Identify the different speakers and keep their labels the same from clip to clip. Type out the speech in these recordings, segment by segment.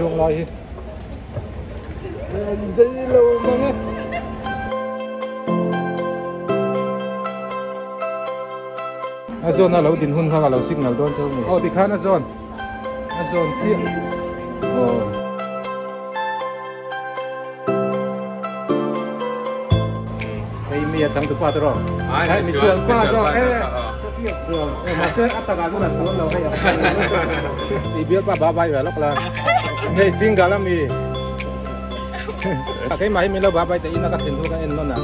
Speaker 1: Dùng lại dây lâu mà nghe Azon là lâu tin hun khang là lâu signal đón cho mình. Thì khán Azon xịn. Cái mía chẳng được qua rồi. Ai mình xuân qua rồi cái xuân. Mà sẽ ắt cả nó là xuân lâu hay thì biết ba bay rồi lúc là hey xin cả lắm đi. Cái máy mình lâu ba bay thì nó cắt tiền thôi cái em nó nè.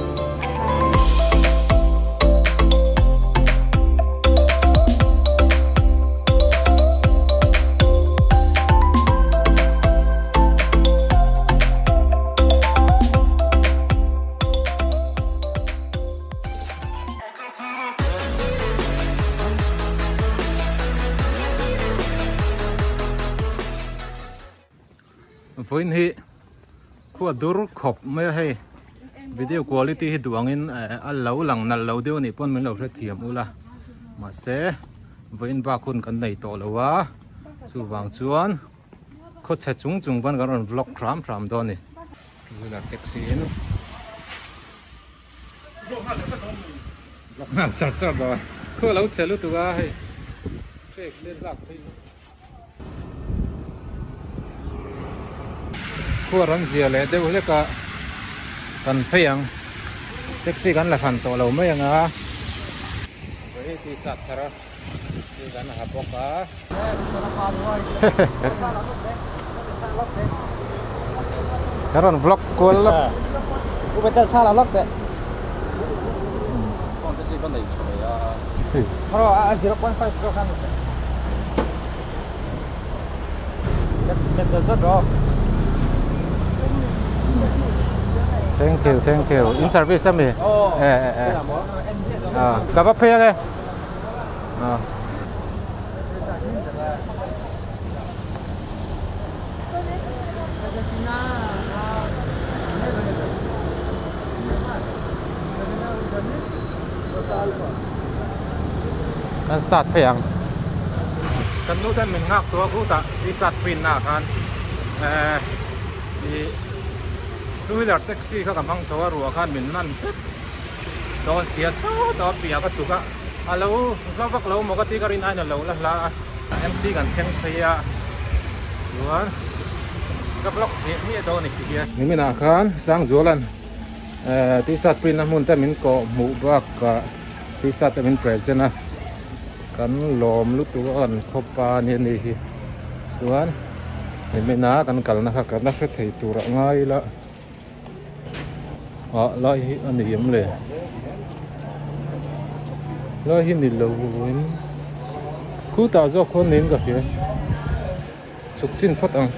Speaker 1: Với hi khu dur khop mấy hay video quality hi duangin lâu lằng nal lâu điều này pon mình lâu rất thiểm ula mà sẽ với ba khun cần này to lâu á su vàng chuan khốt sẽ chung ban cái vlog tram đó này là taxi nó vlog chặt đó khu lâu xe lúc tụi hay check lên lạc thì khu rắn dìa lệ đều hết cả cần phèn taxi gắn là phần tổ lầu mấy à với thì sạt ra thì gắn là hấp bọc á cái con vlog cool lắm cũng bây giờ sao là lắm đấy con cái gì con này trời à 0.5 kg rất rõ. Thank you. In service kami. Kapag pa yan start pa yan. Kanutan min ngak to ako ta start pin na kan. Two-wheeler taxiเขากำลังสวรัวขันมินนั่นโดนเสียโซ่ตอนปีกก็สุกะเราก็พักเราหมกติการินายเราละMC กันแข่งเสียหรือว่าก็บล็อกนี่โดนอีกทีนี่มินอาคารสร้างจัวลันที่สัตว์ปรินมุนแต่มินก็หมู่บ้านกับที่สัตว์แต่มินเปรสนะกันหลอมลุตัวกันคบปาเนี่ยนี่ส่วนนี่มินากันกันนะครับกันนักเตะตัวง่ายละloại anh hiếmเลยloại hình này lâu rồi khu tạo ra con nến cả kìa sụp xin phát ăn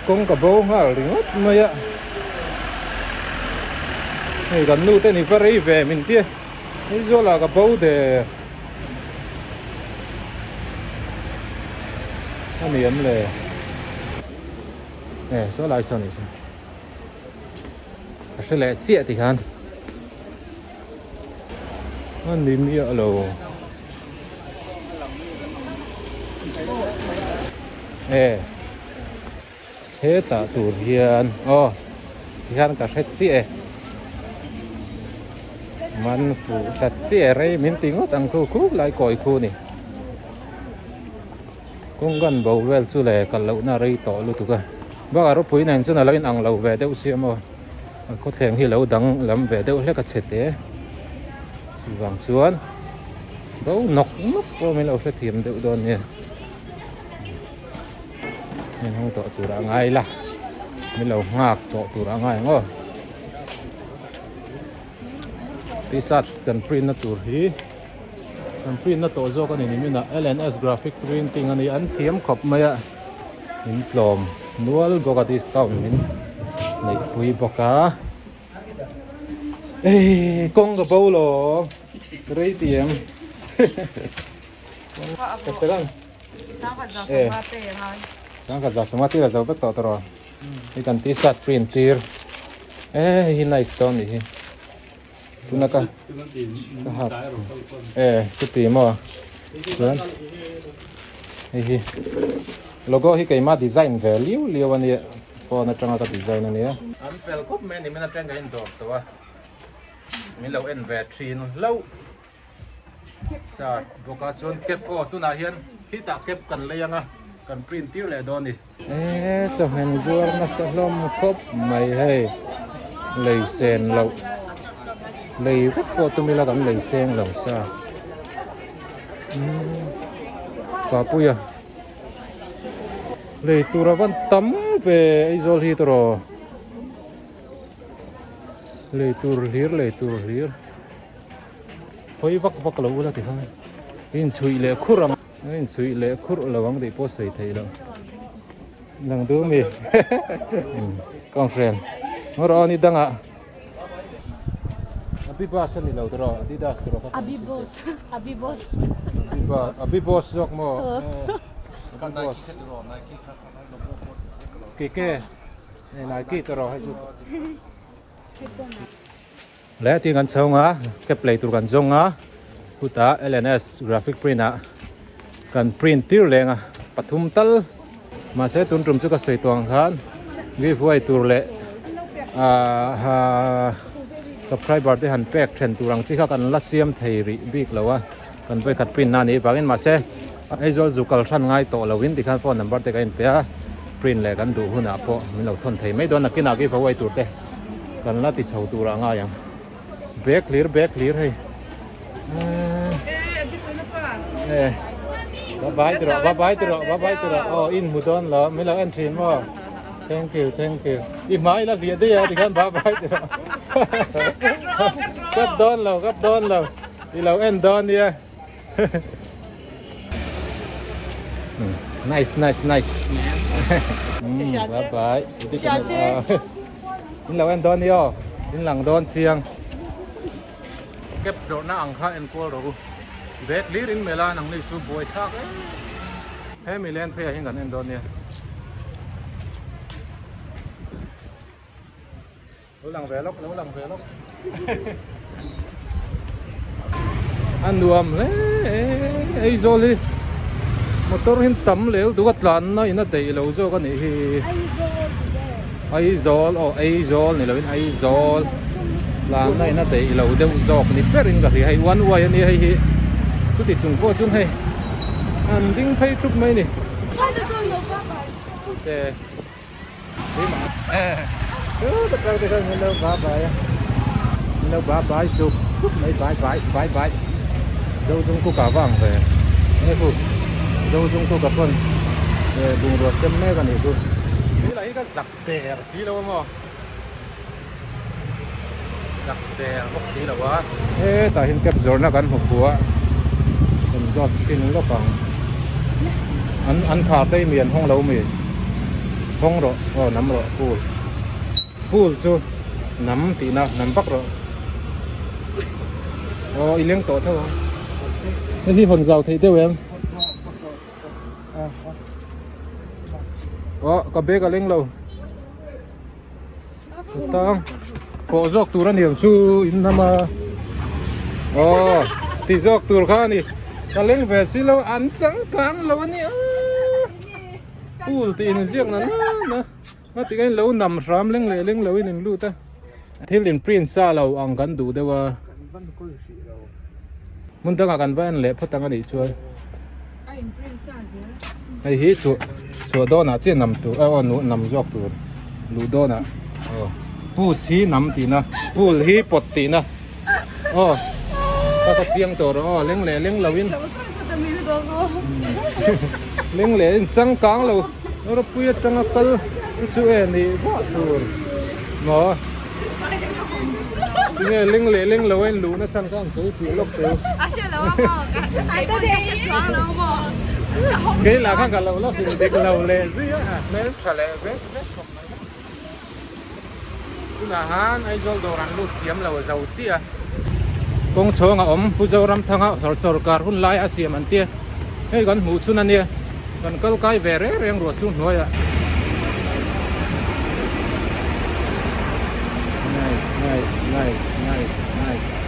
Speaker 1: con cả bố hả liền hết mày ạ này gần nu tên này phải về mình kia cái do là cả bố để anh hiếmเลยsố lại sao này sẽ lại chia thì hắn anh đi mía lầu hết tạ tủ hiền hiền cả hết chia man phụ cả chia đây mình tính tăng khu lại còi khu này cũng gần bầu về chú lệ cả lẩu na rây tỏ luôn tụi cái bác ở phía này chú nào lấy ăn lẩu về đâu xem mà có thể khi lẩu đắng làm về đâu hết cả chết thế chỉ vàng xuống đâu nọc qua mình lẩu sẽ thiểm đâu đòn nè mình không tỏ tụi đã ngay là mình lẩu ngạc tỏ tụi đã ngay ngó tí sát cần print nó tụi hí print nó tổ do cái này mình là LNS graphic printing anh ấy thiếm khop mày ạ mình lòm nuôi có cái discount mình này quý bọc cá con cái bao lo rơi tiền cái gì sang cái giá số mà là giàu bất tỏ rồi cái cần tí sát printer hình này stone này tu na ka hap tu ti mo chuan hi logo hi keima design ve liu ani po na tanga ka design ani an pel kop me ni mena tanga in dog to wa mi lo en ve thin lo sa boka chuan kep o tu na hian khi ta kep kan leyanga kan print tir le do ni cho hen zuar na sa hlom kop mai hei lei sen lo lei kop po tu mi la kan lei sen lo sa pa puya lei tura van tam ve izol hi tro lei tur hir hoi vak lo ula ti ha in chui le khuram in chui le khur lawang de po sei thei lo nang du mi con friend ngoro ni danga abibas ni lo tro adidas tro abibos jok mo abibos ke Nike tro ha chu le ti kan chonga ke play tur kan zonga puta LNS graphic print a kan print tir lenga pathum tal ma se tun tum chu ka sei tuang khan vi vuai tur le ha subscriber te han pek then turang chi kha kan la siam thei ri bik lawa kan vai khat print na ni bangin ma se aizol zukal than ngai to lowin ti khan phone number te ka in pe print le kan du huna po min lo thon thei mai don na kina ki vuai tur te kan la ti chho tur anga yang back clear hey bye bye oh in mudon lo mi lo entry mo thank you i mai la dia dia thì kan bye bye gấp don lo đi lo end don dia nice bye bye in lo end don yo in lang don chiang kep zo na ang kha en ko ro vet lir in mela nang ni chu boy thak he milen phe hin gan en don ne lo lang ve lok an nuam le ei zoli motor hin tam leu du gat lan na ina dei lo zo ka ni hi ai zol ni lo in ai zol làm này nó để lâu đâu giọt thì phải ring cái hay one way này hay chút thì chúng có chút hay anh đinh thấy chút mấy này để mà tất cả cái này lâu ba bài sụp mấy bài dâu chúng có cả vàng về nghe phụ dâu chúng có cả phần bùng ruột xem mấy cái này phụ cái này cái giặc tè xí đâu mà giặc tè bốc xí là quá ta hiện kẹp rồi nó gắn hộp búa mình giọt xin nó bằng ăn thả tây miền không lâu miền không rồi nắm rồi pool chứ nắm tí nào nắm bắc rồi liên tổ thôi cái gì phần giàu thấy tiêu em có bé cả linh lâu tao có dọc tu ra nhiều chú in nama thì dọc tu ra nè cả linh về xí lâu ăn trắng cáng lâu nè thì nó riêng nó thì cái lâu nằm ram linh lâu in lưu ta thì liền print sa lâu ăn gần đủ đâu muốn tăng gần với anh lệ phát tăng cái gì chưa ai hít chùa đó là trên nằm tu nằm dọc tu lú đó nè pool hi nằm tí na pool hi pot tí na các chiang tổ đó leng lâu in leng lệ trăng cáng lâu nó bùi trăng cල් cái chú em này vợ tur nó nghe leng lâu in lú nó trăng cáng chú bị lốc tiêu cái là khác cả lâu lắm thì được lâu lệ gì á nên phải lệ vết là han ai zol doran lu tiam lo zau chia kong chonga pu zoram thanga sarkar hun lai asiam antia hei gan hu chun ania gan kal kai vere reng ro su noya nice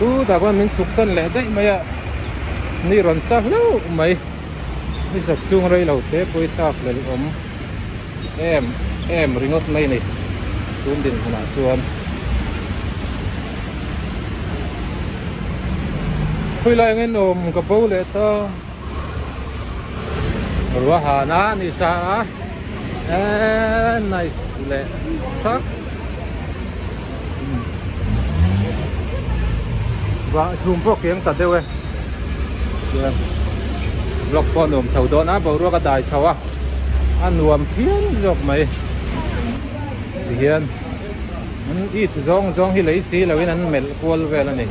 Speaker 1: tu ta quan mình sụp sân lẽ đấy mày ạ ni ron sa lâu mày ni sạch chung rồi lâu thế bôi tạc lên ốm em ringot mày này tuôn điện hả chuan khui lại nghe ôm cái bầu lệ to rồi hà na ni sa nice lệ sắc và zoom bóc tiếng tạt đều ấy lọc con ôm sầu đó na bảo cái đại sầu à ăn nuông thiên dọc mày hiền ít zong hi lấy xí là cáiนั้นmệt quên về là này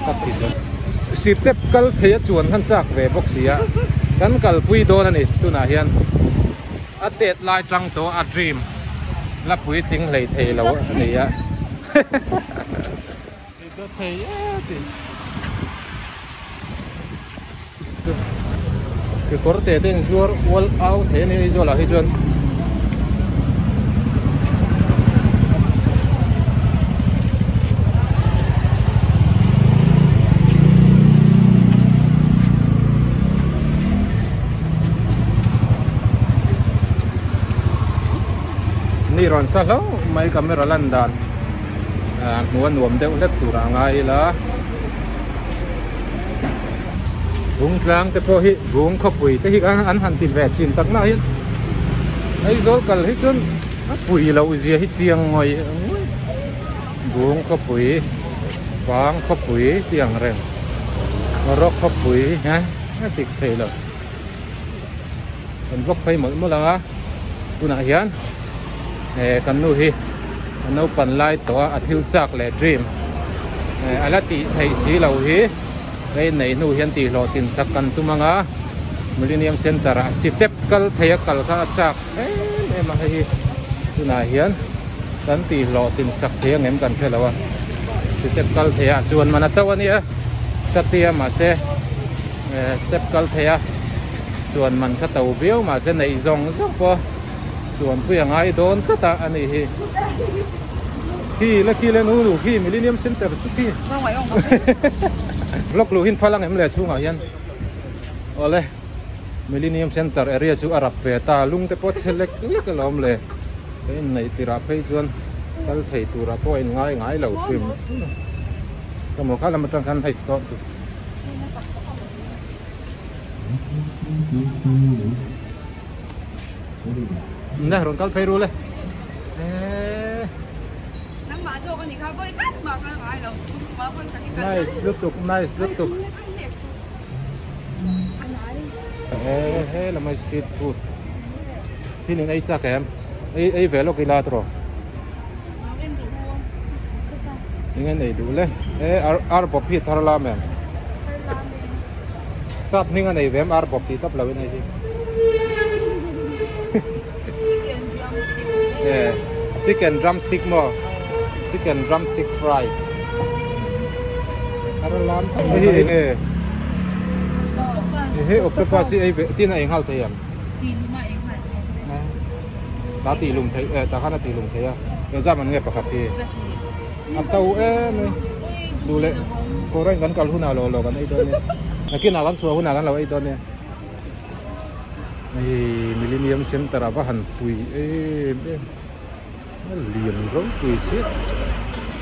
Speaker 1: cắt thịt rồi xịt tép cal thấy chuồn hắn chắc về bốc xí á cắn cal pui đô này tu nà hiền update lại trăng tổ a dream là pui chính lấy thề lâu này á thề cái corte tên zuar all out thế này zo là hết trơn ni ron sa lo mai camera landan nuam deuh let tura ngai la bung tlang te po hi bung khopui te hi an han tin ve chin tak na hi ai zol kal hi chun pui lo zia hi chiang ngoi bung khopui wang khopui tiang reng rok khopui ha tik thei lo kan vok phai mo la tu na hian kan nu hi no pan lai to a thil chak le dream ala ti thei si lo hi cái này nu hian ti lo tin sak kan tumanga Millennium Center a sitep kal thaya kal kha chak em ma hi tuna hian kan ti lo tin sak thaya ngem kan thelawa sitep kal thaya chuan mana tawani tatia ma se step kal thaya chuan man kha tau biau ma se nei zong po chuan puya ngai don kata ani hi khi là nu khi Millennium Center chu khi vlog lu hin phalang em le chu nga hian ole Millennium Center area chu arap pe ta lung te pot select lek lom le cái này tira phei chuan kal thei tura point ngai lo swim ka mo khala matang kan thai stop tu nè ron kal phei ru le nice lúc tục là my street food thì những ai chắc em ai về lúc cái lá rồi những anh này đủ lên ar bọc thịt thar la mềm sắp những anh này về ar bọc thịt tấp là bên này gì chicken drumstick mo chicken drumstick fry làm thế octopus ấy về tin này hal thấy em đã tì lùng thấy ta khá là tì lùng thấy à giờ ra mình nghe bạc thì ăn tàu em đủ lệ cô ranh gắn cả lúc nào lò gắn ấy đó nè là kia nào gắn xua lúc nào gắn lò ấy đó nè này Millennium Center à vắt hẳn tùy liền rống tùy xiết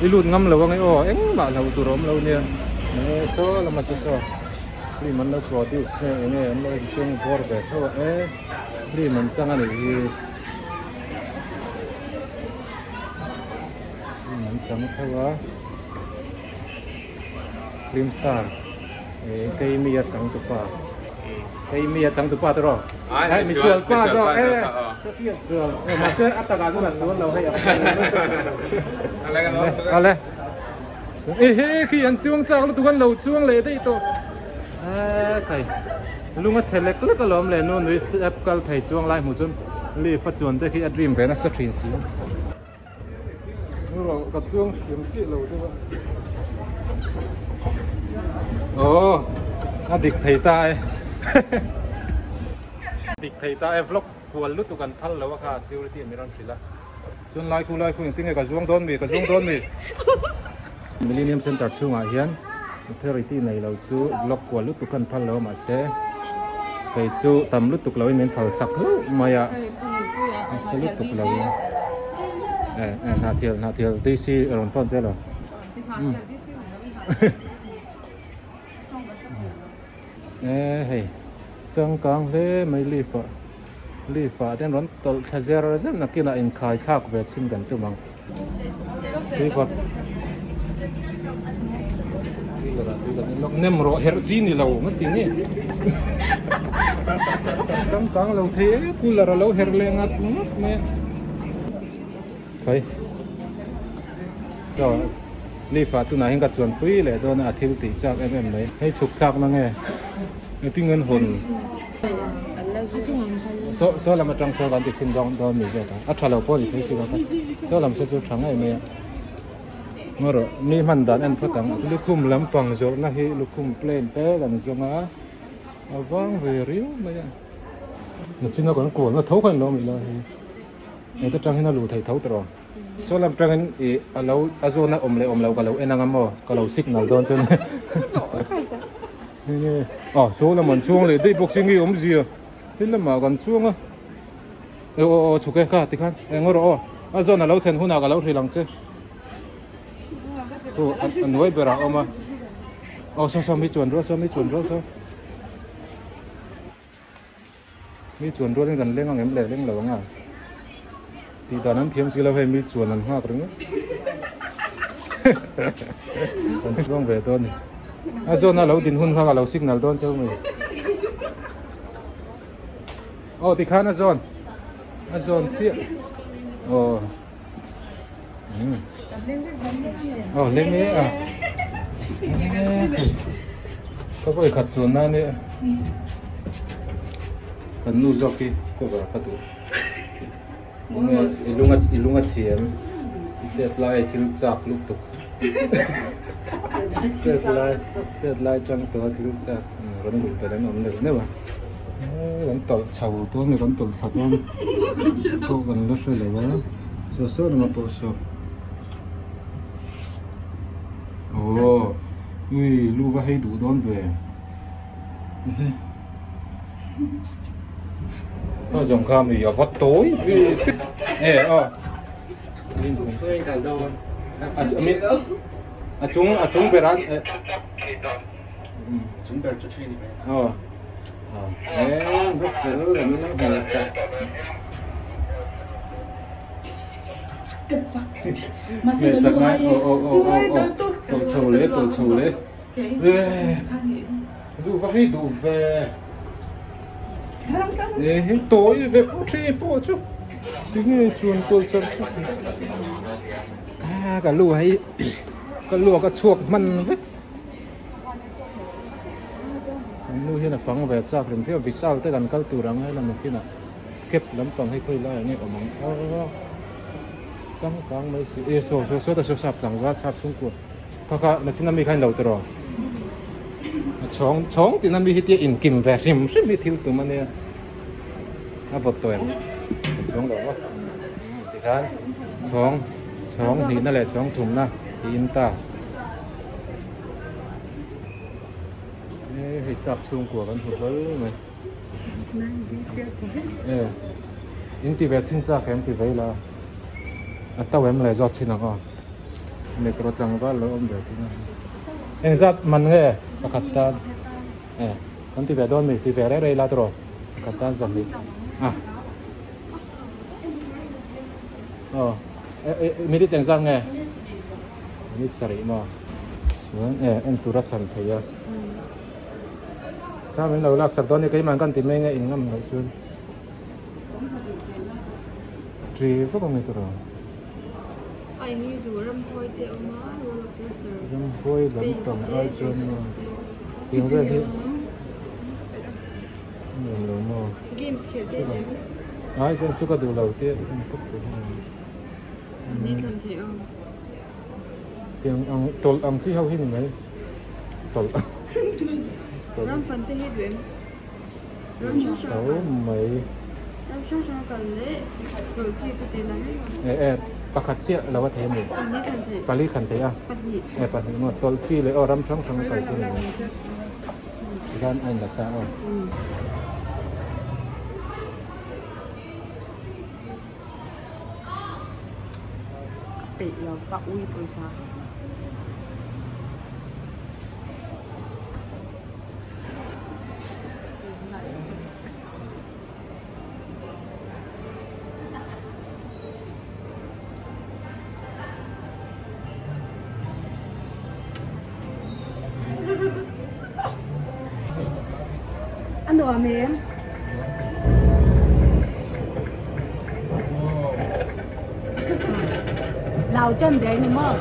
Speaker 1: đi luôn ngâm lâu ngay ô em bạn nào tụi róm lâu nè số là mà số đi mình đâu có tiêu nè em nói chung bor về thôi đi mình sang anh này mình sang thôi Cream Star cây mía trắng tụt qua cây mía trắng tụt qua rồi đấy mình sườn qua rồi cái phiền sườn mà sẽ ăn tao là sườn lâu hay à khi ăn chuông sao nó tụi con lẩu chuông lấy đấy tôi cái lúc mà select lúc cái lồng lấy nó nuôi step cal thầy chuông lại một chút li phát chuồn tới khi dream về nó sẽ chuyển xí rồi cái chuông kiếm xịt lẩu thế ồ nó địch thầy ta địch thầy ta vlog buồn lúc tụi con thal lẩu cả security mình làm gì là chuông like khu những tiếng này cả chuông đón mì Millennium Center chunga hian authority nei lo chu block kwa lu tukan phal lo ma se kai chu tam lu tuk lo in phal sak lo maya se lu tuk lo na thiel DC ron phone se lo hey chang kang le mai li fa den ron tol thazer zem na kina in khai khak ve chin gan tu mang li fa lok nem ro her chi ni lo ngat ti ni chang kang lo the cooler lo her le ngat me kai cho li fa tu na hin ka chuan pui le don a thil ti chak nei hei chuk thak na nge ti ngen hon so làm trong số làm việc sinh dong đó mình vậy ta, thà lâu đi thấy gì đó, so làm số trắng này mày, mà rồi mi mình đã ăn phát tăng, lúc kum làm bằng rồi na hi lúc kum plain té làm rồi mà, vang về riu mày, nó chỉ nó còn cuồng nó thấu hơn nó mình là, người ta trắng nó lù thầy thấu rồi, so làm trắng anh lâu azo na om lâu cả lâu em ăn mò, cả lâu signal đó chứ, số là mình chuông lại đi boxing gì gì à? Thế là mà còn chuông á, chụp cái cả thì khăn, em ngồi rồi, giờ là lâu thèn hôm nào cả lâu thì làm chứ, anh nói về nào mà, sao mi chuẩn rồi sao, mi chuẩn rồi nên gần lên ngang em lẻ lên lẩu ngà, thì tao nói thêm xíu là phải mi chuẩn lần hoa rồi còn chuông về tôi này, giờ là lâu tin hôm nào cả lâu signal tôi cho mày. Thì khá là giòn xịn lên đấy à có phải khát xuống na nữa cần nu dọc đi có phải khát tụ ilunga chiem dead lại thiếu chạc lúc tục dead lại trăng to thiếu chạc rồi mình phải đánh ổn được nữa mà còn tol sầu tôi này còn tol sạch luôn, cô còn nó sôi lại quá, số nó mà số, ui lu vào hay đủ đón về, nó dòng cam thì ở vắt tối, chúng về ăn, chúng về cho chơi đi mày. Rất là nó sạch. Người sạch này, tổ chầu lễ. Đủ vay đủ về. Tối về phố tri bộ chứ. Thì nghe chuồn tôi chân. Cả lùa hay, cả lùa cả chuộc mặn với. Nu hiện là phẳng về sao thì theo vì sao tới gần cao tù rằng hay là một cái nào kẹp lắm bằng hay khơi lại nghe ở mỏng trong càng mấy sự số ta số sạp rằng ra sạp xuống cuộc các là chúng ta bị khai đầu từ rồi chóng thì năm bị hiện kim về rim rất bị thiếu tụi mình nè vật tuổi chóng đó thì khá chóng thì nó là chóng thùng na thì in ta hay sạp xuống của con thủ với mày những tí về xin ra cái em thì vậy là tao em lại giọt xin nào con mình có rằng vào lỡ ông để em giọt mình nghe cắt tan con tí về đón mình thì về đây là rồi cắt tan giọt đi mình đi tiếng Giang nghe mình sari mà em tu rất thành thầyถ้ามันเราลักสักตอนนี้ก็มันกันติดไม่ไงอิงน้ำเราชวนทรีก็คงไม่ตัวเราไอ้นี่ดูรำพอยเตะมาโรลเลอร์โคสเตอร์รำพอยแบบต้องไอ้ชวนมาเพียงเรื่องที่เราโม่เกมส์เขียนเตะเลยไอ้ก็ชุกดูเราเตะก็ตัวอันนี้ทำเทอเพียงอังตัวอังที่เขาเห็นไหมตัวRam phần thế hết vậy. Ram sao mấy. Ram sao cần đấy. Tổ chức cho tiền lắm. ปักขัดเสียเราว่าเทมี
Speaker 2: อันนี้คันเท
Speaker 1: ปารีขันเทีย
Speaker 2: ปักหยิบ
Speaker 1: ไอ้ปันหมดตอลซีเลยรำช่องช่องไปสิด้านไอ้ละซาอ๋อ
Speaker 2: ปิดแล้วก็อุ้ยปุยชาอันดัวเมมเราchân đấy nữa mà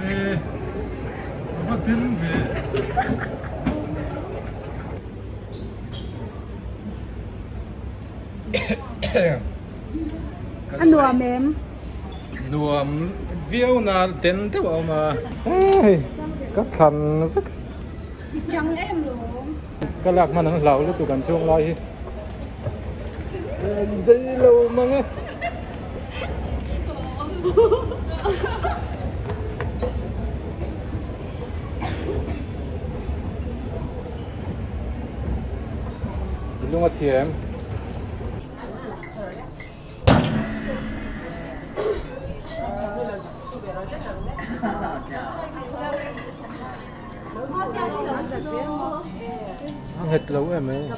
Speaker 1: 네, 뭐가 되는데?
Speaker 2: ăn đùa mềm
Speaker 1: nuông viêu na đến thế bảo mà, cắt thằn,
Speaker 2: trắng em luôn
Speaker 1: cái lạc mà nó lâu lúc tụi cần xuống lại, dây lâu mà nghe. Lúc mà chị em hết lâu em ấy,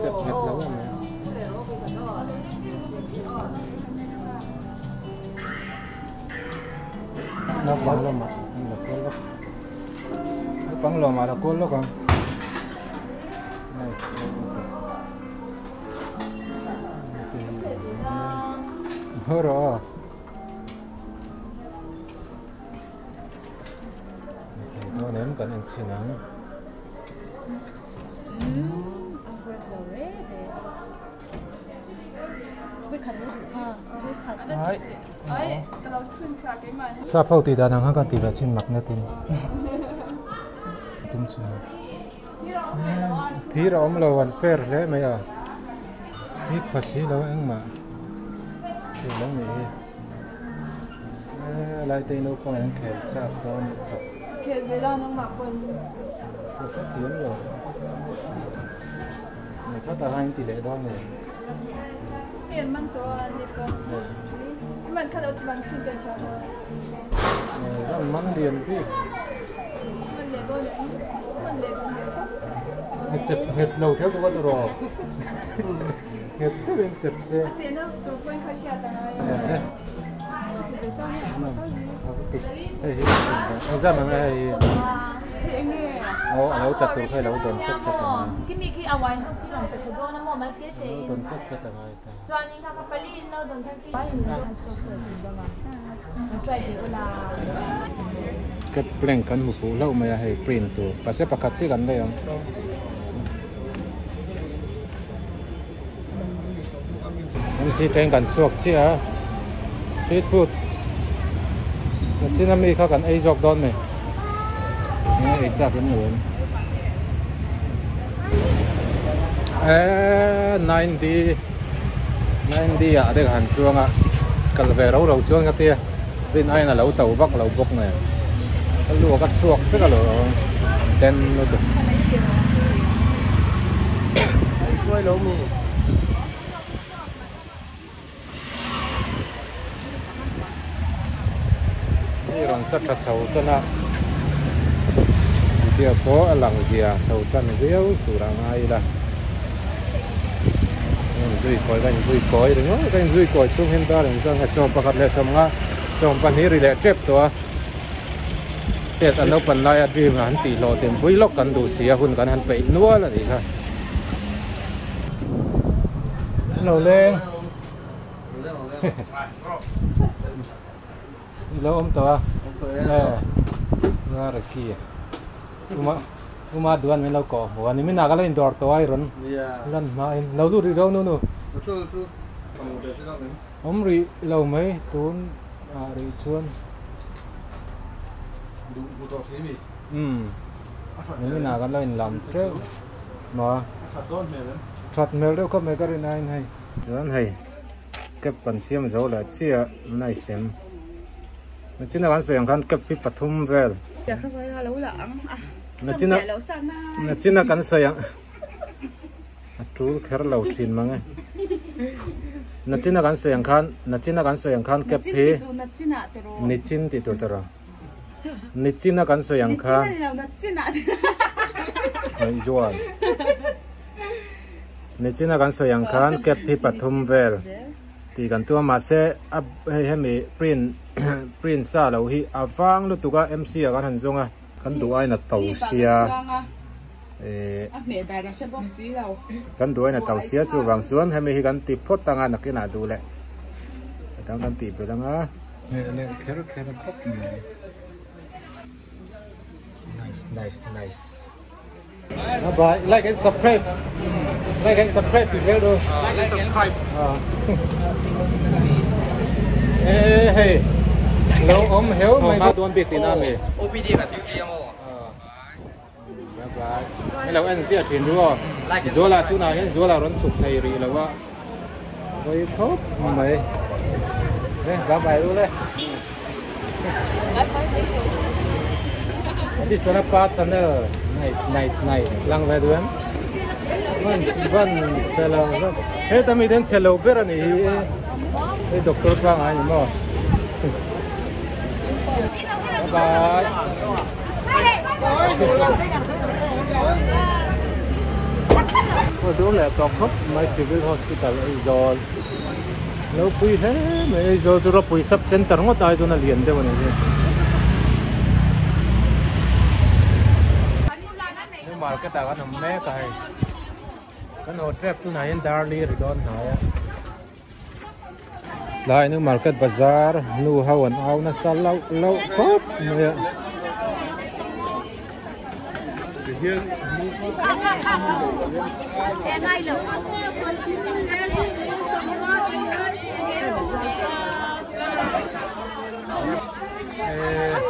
Speaker 1: chặt hết lâu em ấy. Nó bắn lắm mà, nó cuốn lắm. Nó bắn lắm mà nó cuốn lắm con. Này, hơ rồi. Nó ném cả anh chị nắng. Đấy. Sa phao tì đà năng hăng tì là trên mặt nó tin. Tin chứ. Thì là ông lâu ăn fair đấy mày à. Ít phát xí lâu anh mà. Thì lâu mày. Lại tên nó con anh kẹt sa con.
Speaker 2: kẹt về là nó mặc quần
Speaker 1: Nó phát tiến rồi. Này phát tà hành tỷ lệ đó này.
Speaker 2: เปลี่ยนมันตัวนี้ก็มันคันเอามันขึ้นกันชาเลย
Speaker 1: Nó mắn liền chứ.
Speaker 2: มันเหลือตัวเนี่ยมันเหลือตัวเนี่ย
Speaker 1: Nó chụp hết lâu theo tôi rồi. Hết cái bên chụp xe.
Speaker 2: เจ๊น่ะตัวคนเขาเชียร์แต่ไหน
Speaker 1: Ra mà mày
Speaker 2: เฮ้ยเนี่ย
Speaker 1: nấu chặt tôi phải nấu tuần chắc chặt là
Speaker 3: cái mi cái awai không cái lòng cái số nó mà cái gì
Speaker 1: tuần chắc chặt là mày
Speaker 3: cho anh ta cái pali nó tuần thay cái gì nó hay số phơi gì đó mà nó chạy thì là
Speaker 1: cái plan cần một phụ lâu mà hay print tu pas sẽ pakat sih kan đây không anh si tên cần suộc chứ à street food chỉ là mình cần ai dọc đón này ai chắc cái người 90 à đây hẳn chuông à cần về đấu đầu chuông cái tia bên ai là lẩu tàu bắc lẩu bốc này cái lúa cắt chuột rất là lẩu đen luôn được xuôi lẩu mù đây còn rất là sầu tân ạ dia có làng gì à sầu tân véo chủ đàng ai là duy coi đúng không cái duy coi chung hiện tại là cho ngài chồng bạc lệ xong ngã chồng bạn này lệ chépตัวTết anh ông bạn lại dream là hắn tỷ lọ tiền vui lóc cần đủ xía hun cần hắn bị nuốt là gì ha lẩu lên lẩu ôm tòa ra rồi kia Uma duan men lau ko wa ni min na kala indoor to ai ron lan ma in lau du ri ro nu nu om ri lau mai tun a ri chuan
Speaker 4: du to si mi
Speaker 1: นี่น่ากันเลยลำเจ้ามาชัดเมลเร็วก็ไม่ก็ได้นายให้เดี๋ยวนั้นให้เก็บปันเสียมโซ่เลยเสียนายเสียมนั่นจีน่ากันเสียงกันเก็บพิปทุมเวลนั่นจีน่ากันเสียงจูแค่เราชินมั้งไงนั่นจีน่ากันเสียงคันเก็บพีนิจินติดตัวตระนิจิน่ากันเสียงคันไม่จวนนิจิน่ากันเสียงคันเก็บพิปทุมเวลตีกันตัวมาเสอับให้มีปริ้นซาเราฮีอาฟังลุตุกะเอ็มซีกันหันจงอ่ะกันตัวไอ้น่ะเต่าเสียกันด้วยนะเต่าเสียจู่บางส่วนให้มีกันติดพดตั้งงานนักกินหนาดูแหละตั้งกันติดไปแล้วนะเนี่ยแค่ป๊อปนี่ nice บาย like and subscribe อีกแล้วดู
Speaker 4: like and subscribe
Speaker 1: เฮ้ยเราอมเหวไม่มาโดนบิดตีน้ำเลย
Speaker 4: OPD กับดิวดีมั้ง
Speaker 1: ไม่เราเอ็นเสียถิ่นรู้ว่าโซลาตุนาเห็นโซลาร้อนสุกในรีแล้วว่าไปทบไม่เนี่ยกลับไปรู้เลยที่สนับปาร์ตเนอร์ nice ลังไปดูมันเซลล์เฮ้ยแต่ไม่ได้เซลล์เบอร์นี่ไอ้ด็อกเตอร์ฟังอะไรมั้งบายก็ดูแลต่อครับไม่ civil hospital ไอ้จอลแล้วปุยเฮ้ไม่ไอ้จอลจะรับปุยซับเซ็นเตอร์งดตายตัวนั้นเรียนได้วันนี้นี่มาร์เก็ตกันทำแม่ก็ให้กันโอเทรปตัวไหนดาร์ลีหรือโดนหายได้นี่มาร์เก็ตบาซาร์นู่ฮาวันเอานะสัลเล่าครับเนี่ย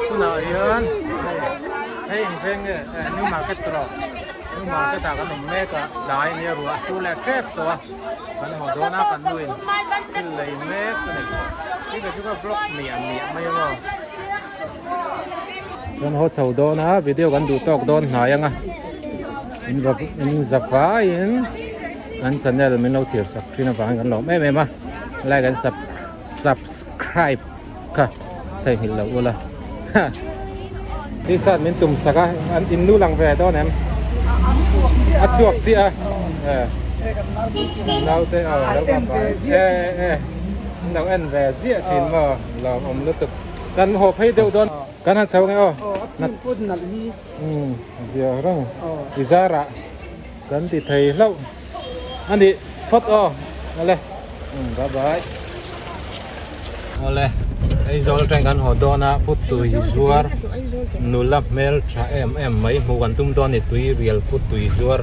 Speaker 1: คุณนายยันให้อินเซงนี่มาร์เก็ตตรอกนี่มาร์เก็ตกันนุ่มแม่ก็ได้เนี่ยรัวสู้แลกแคบตัวกันหัวโดนกันด้วยที่เลยแม่กันนี่ก็ชื่อว่าบล็อกเมียไม่ยังไงจนหัวเฉาโดนนะวิดีโอกันดูตอกโดนหายังไงin Zafain kan channel min lo thir sak thina wang kan lo me ma like and subscribe ka sai hil lo ula ti sat min tum saka an in nu lang ve do nem a chuak si a nau te lo ka ba nau en ve zia chin mo lo om lu tuk kan ho phei deu don kan han chau nge o nat put nat hi zia rong izara kan ti thei lo anh đi phốt ô lên bye bye ole ai zol trang kan ho dona put tui zuar nulap mel cha em mai mu kan tum don ni tui real put tui zuar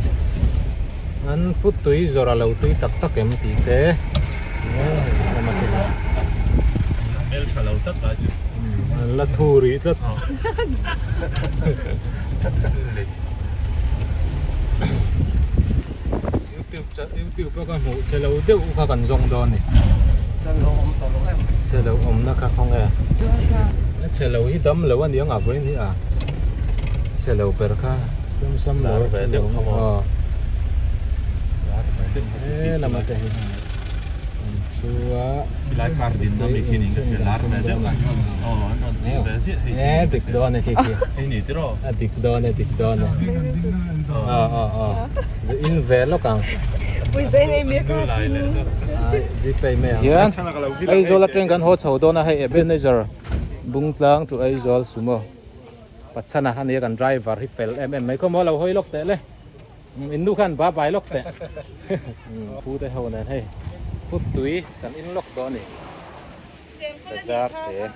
Speaker 1: an put tui zora lo tui tak em ti te mel cha lo sat ba chu la thuri sat YouTube có con hũ xe lâu đều có cần dùng đó này xe lâu ôm nó khác không nghe xe lâu ít tấm lâu anh đi ngọc với thế à xe lâu bờ khác trong sâm lâu về đều không làm gì chúa lại card đến nó bị kinh nghiệm là làm gì đó big đó này kìa big đó này in về lúc càng gì phải mẹ ai rồi là trên gần hồ chậu đó là hay Ebenezer bung lang tụi ai rồi sumo bắt chân là anh ấy cần driver thì phải em mấy có món lâu hơi lóc tệ lên in nu khăn ba bài lóc tệ phu tệ hậu này hay phút túi cần in lóc đó này ra thế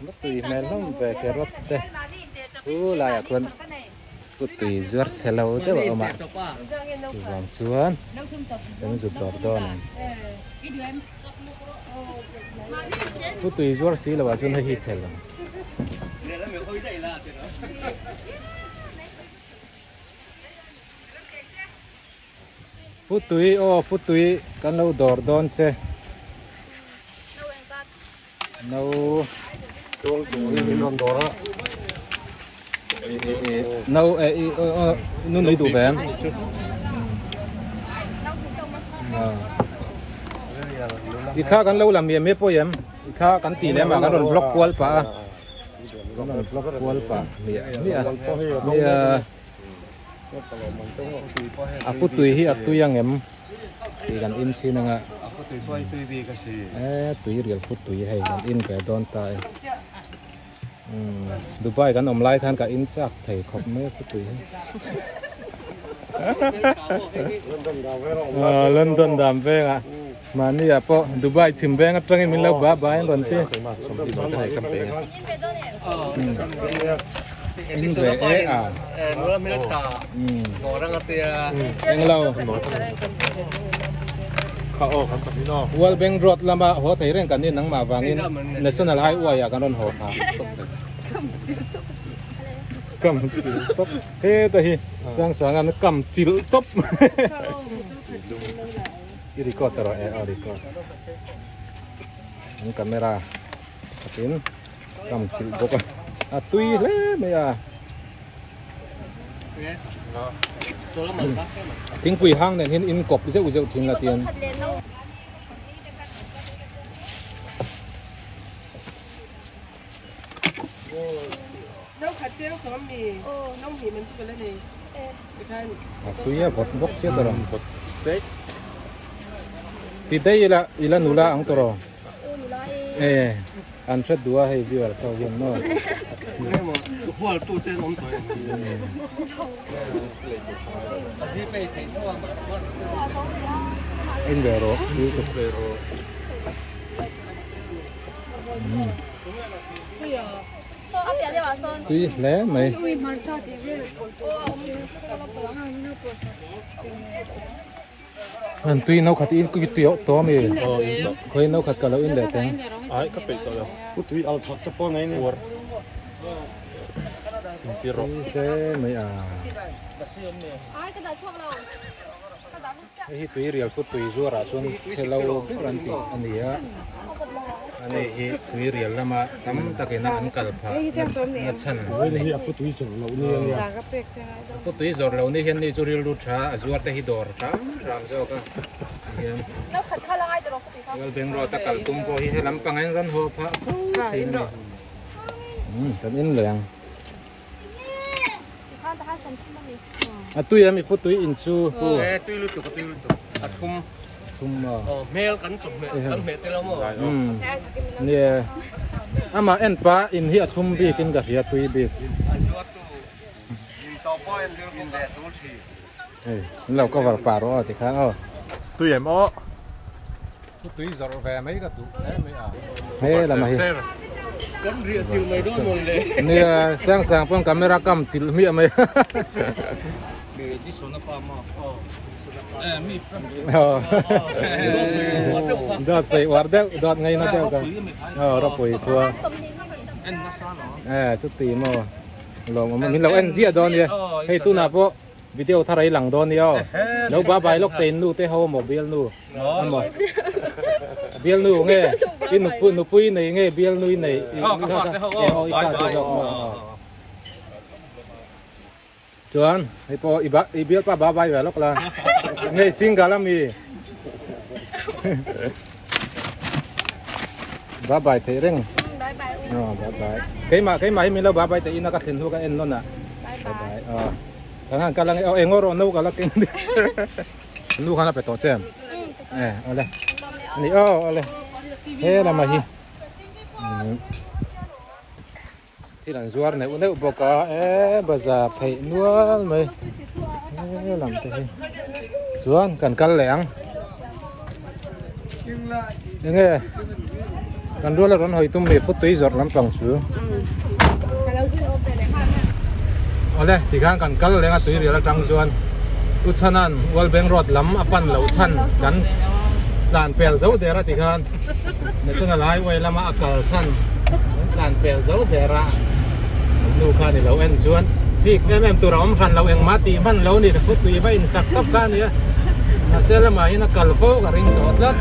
Speaker 1: lóc túi mẹ lông về cái rốt tệ lại à quân phút túi giọt xe lâu thế bảo mà vòng xuống đừng rụt đọt đó này phút túi giọt xí là bảo xuống hơi hít xe lâu phút túi căn lâu đỏ đón xe nấu nấu nun lấy đủ về em ít khác căn lâu làm miếng mấy bôi em ít khác căn tỷ lệ mà căn đồn vlog qual pa vlog qual pa phút túi hi túi yang em thì gần in xin nga túi real phút túi hay gần in cái đón tay Dubai kan om lai khan ka in chak thei khop me phút túi London dam ve nga mà ni po Dubai chim ve nga trang min lo ba ba ron ti in về
Speaker 5: nó mới cả ngõ ra cái
Speaker 1: anh lâu World Bank Road lama ho thei reng kan ni nang ma wangin National Highway ya kan ron ho ha cầm chil top he ta hi sang sang an cầm chil top i record taro record ang camera atin cầm chil bok tui le me ya tiếng quỳ hang này hiện in cọp sẽ uống tiếng là tiền
Speaker 6: nấu khát chế nấu sớm mì nấu mì mình chụp lên này
Speaker 1: tuy bột bốc chết rồi bột thì đây là nula ang toro ăn rất đua hay view là sao vậy nó
Speaker 5: hoa tu chế nóng tuổi
Speaker 1: in về rồi đi chụp về rồi tuy lẽ mày anh tuy nấu khát in cái tiệu to mày khơi nấu khát cả lâu in để xem
Speaker 5: cái bịch rồi phút tuy ao thật cho con này nè
Speaker 1: thế mày cái tuy real phút tuy zua ra chun hello cái ran ti anh hi tuy real lama tam takina an kalpha na chan
Speaker 5: hi phút tuy rồi lâu nè
Speaker 1: phút tuy rồi lâu nè hiện ni chu real ru tha azua te hi dor tha ram jo ka
Speaker 2: nấu khát khá là ai từ đó
Speaker 1: World Bank Road takal tum po hi helam pangai ran ho pha in ro tan in leng tuy em phút tuy in chu
Speaker 5: tuy lu tu thum mail cắn chụp cắn mẹ tê lắm mà
Speaker 1: nè ama en pa in hi thum bi kin ga hi tuy bi lâu có vào paro thì khá
Speaker 5: tuy em ó
Speaker 1: tuy giờ về mấy cái tụ thế là mày
Speaker 5: cắn rìa chiều mày đó luôn đấy
Speaker 1: nè sang sang phong camera cầm chỉ mía mày
Speaker 5: để đi số nó pa mà mi
Speaker 1: đợt xây đợt ngay nó đeo cả rapoi thua chút tí mà mình lâu anh giết đòn đi hay tu nào po video thà ấy lằng đòn đi ao nếu ba bài lúc tên nu te hao một biel nu biel nu nghe in nụ pui này nghe biel nu này chuan hay po ibiel pa ba bài về lúc là nghe xin cả lắm mi ba bài thế reng ba bài mình lâu ba bài thế nó cắt tiền thu cái en luôn à ba bài Kangan kalang engoro nâu cả là kinh đi, nu khana phải tổ xem, ole, ni ole, thế là mà hi, thì là zuar này uốn bọc cả, bây giờ thấy nuôi mày, làm thế, zuar cần cắt lẻng, nghe, cần đua là con hồi tung mì phút túi giọt lắm bằng xuống. Oleh, tiga kan kal lenga tui riala tang chuan uchanan World Bank Road lam apan lo chan dan lan pel zo dera tikhan National Highway lama akal chan lan pel zo dera nu khan ni lo en chuan thik em tu rom phan lo eng ma ti man lo ni ta phut tui ba in sak top khan ya ma sela ma ina kalfo ka ring dot lat